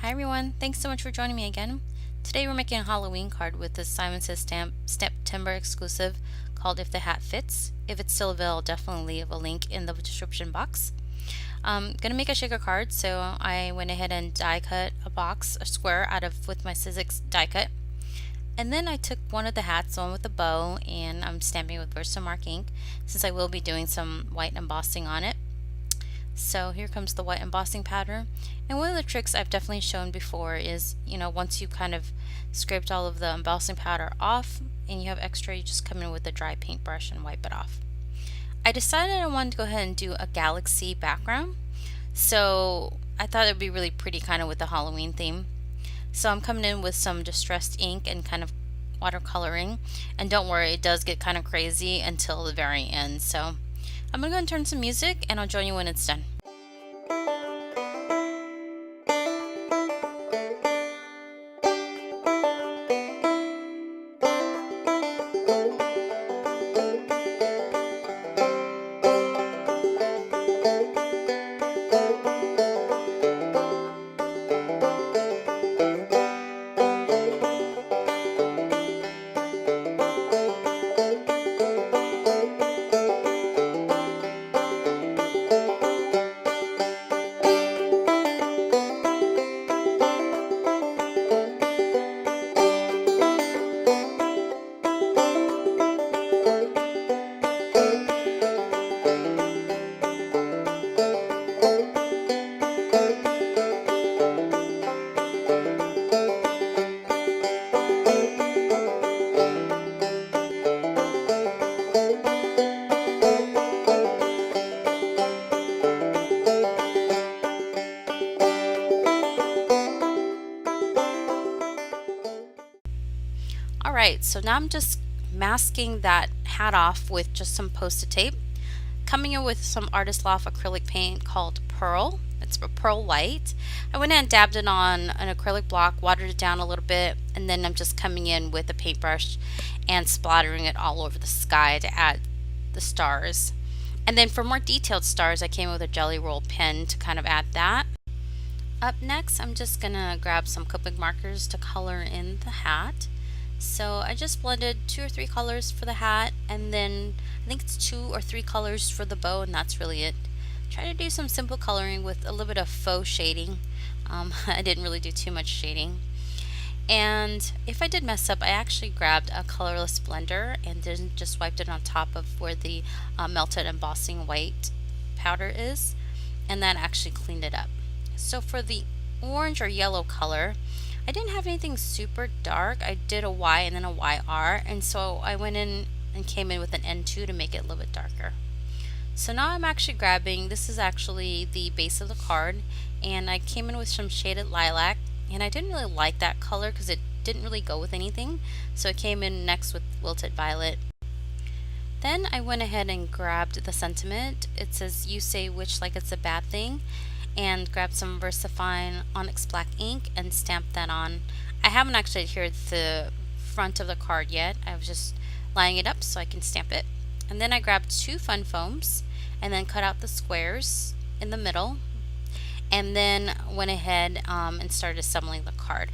Hi everyone, thanks so much for joining me again. Today we're making a Halloween card with this Simon Says Stamptember exclusive called If the Hat Fits. If it's still available, definitely leave a link in the description box. I'm gonna make a shaker card, so I went ahead and die cut a square with my Sizzix die cut. And then I took one of the hats, one with a bow, and I'm stamping with Versamark ink since I will be doing some white embossing on it. So here comes the white embossing powder. And one of the tricks I've definitely shown before is, once you kind of scraped all of the embossing powder off and you have extra, you just come in with a dry paintbrush and wipe it off. I decided I wanted to go ahead and do a galaxy background. So I thought it would be really pretty kind of with the Halloween theme. So I'm coming in with some distressed ink and kind of watercoloring. And don't worry, it does get kind of crazy until the very end. So I'm going to go and turn some music and I'll join you when it's done. Alright, so now I'm just masking that hat off with just some Post-it tape. Coming in with some Artist Loft acrylic paint called Pearl. It's Pearl White. I went in and dabbed it on an acrylic block, watered it down a little bit, and then I'm just coming in with a paintbrush and splattering it all over the sky to add the stars. And then for more detailed stars, I came in with a Jelly Roll pen to kind of add that. Up next, I'm just going to grab some Copic markers to color in the hat. So I just blended 2 or 3 colors for the hat, and then I think it's 2 or 3 colors for the bow, and that's really it. Try to do some simple coloring with a little bit of faux shading. I didn't really do too much shading. And if I did mess up, I actually grabbed a colorless blender and then just wiped it on top of where the melted embossing white powder is, and that actually cleaned it up. So for the orange or yellow color, I didn't have anything super dark. I did a Y and then a YR, and so I went in and came in with an N2 to make it a little bit darker. So now I'm actually grabbing, this is actually the base of the card, and I came in with some shaded lilac, and I didn't really like that color because it didn't really go with anything, so I came in next with Wilted Violet. Then I went ahead and grabbed the sentiment. It says, "You say which like it's a bad thing," and grabbed some VersaFine Onyx Black ink and stamped that on. I haven't actually adhered the front of the card yet. I was just lining it up so I can stamp it. And then I grabbed 2 fun foams and then cut out the squares in the middle, and then went ahead and started assembling the card.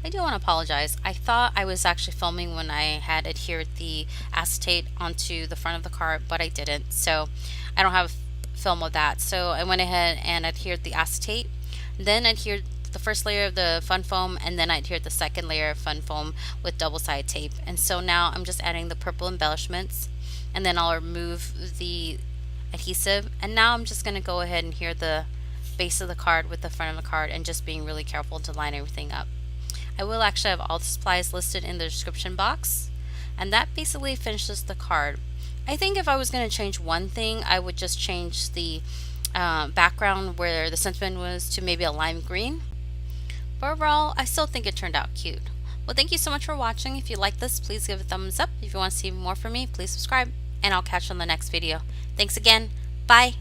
I do want to apologize. I thought I was actually filming when I had adhered the acetate onto the front of the card, but I didn't. So I don't have film of that. So I went ahead and adhered the acetate, then adhered the first layer of the fun foam, and then I adhered the second layer of fun foam with double-sided tape. And so now I'm just adding the purple embellishments, and then I'll remove the adhesive, and now I'm just going to go ahead and adhere the base of the card with the front of the card and just being really careful to line everything up. I will actually have all the supplies listed in the description box, and that basically finishes the card. I think if I was going to change one thing, I would just change the background where the sentiment was to maybe a lime green. But overall, I still think it turned out cute. Well, thank you so much for watching. If you like this, please give it a thumbs up. If you want to see more from me, please subscribe, and I'll catch you on the next video. Thanks again. Bye.